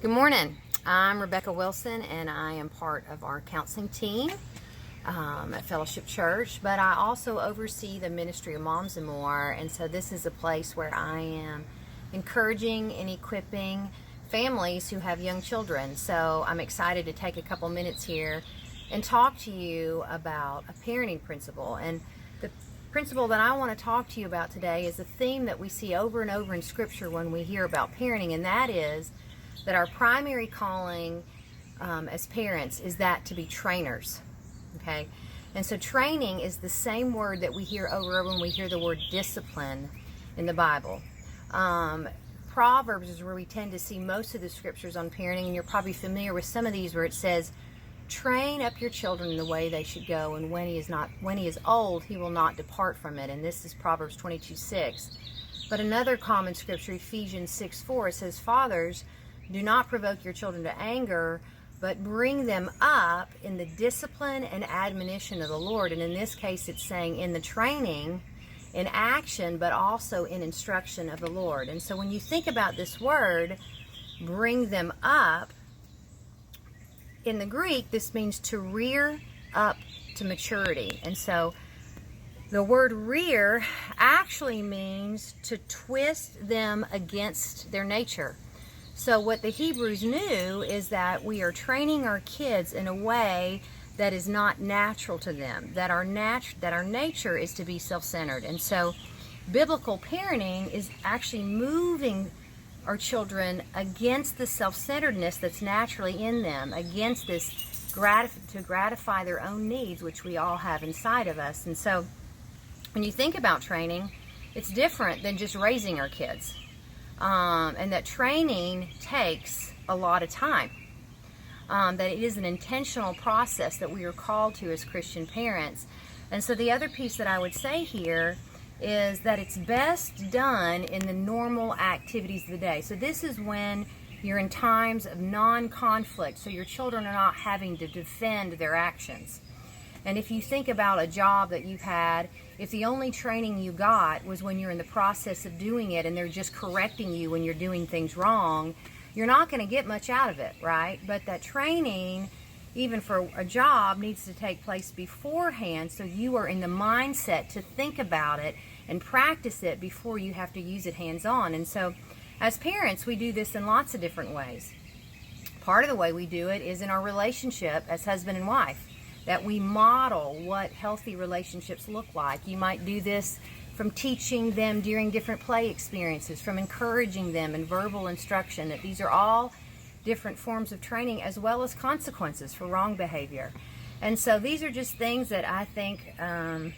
Good morning. I'm Rebekah Wilson, and I am part of our counseling team at Fellowship Church, but I also oversee the ministry of Moms and More, and so this is a place where I am encouraging and equipping families who have young children. So I'm excited to take a couple minutes here and talk to you about a parenting principle. And the principle that I want to talk to you about today is a theme that we see over and over in Scripture when we hear about parenting, and that is that our primary calling as parents is that to be trainers, okay? And so training is the same word that we hear over and over when we hear the word discipline in the Bible. Proverbs is where we tend to see most of the scriptures on parenting, and you're probably familiar with some of these where it says, train up your children in the way they should go, and when he is old, he will not depart from it. And this is Proverbs 22:6. But another common scripture, Ephesians 6:4, says, fathers, do not provoke your children to anger, but bring them up in the discipline and admonition of the Lord. And in this case, it's saying in the training, in action, but also in instruction of the Lord. And so when you think about this word, bring them up, in the Greek, this means to rear up to maturity. And so the word rear actually means to twist them against their nature. So what the Hebrews knew is that we are training our kids in a way that is not natural to them, that our nature is to be self-centered. And so biblical parenting is actually moving our children against the self-centeredness that's naturally in them, against this to gratify their own needs, which we all have inside of us. And so when you think about training, it's different than just raising our kids. And that training takes a lot of time. That it is an intentional process that we are called to as Christian parents. And so the other piece that I would say here is that it's best done in the normal activities of the day. So this is when you're in times of non-conflict, so your children are not having to defend their actions. And if you think about a job that you've had, if the only training you got was when you're in the process of doing it and they're just correcting you when you're doing things wrong, you're not going to get much out of it, right? But that training, even for a job, needs to take place beforehand, so you are in the mindset to think about it and practice it before you have to use it hands-on. And so as parents, we do this in lots of different ways. Part of the way we do it is in our relationship as husband and wife, that we model what healthy relationships look like. You might do this from teaching them during different play experiences, from encouraging them in verbal instruction, that these are all different forms of training as well as consequences for wrong behavior. And so these are just things that I think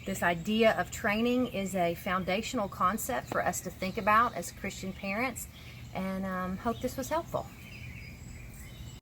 this idea of training is a foundational concept for us to think about as Christian parents, and hope this was helpful.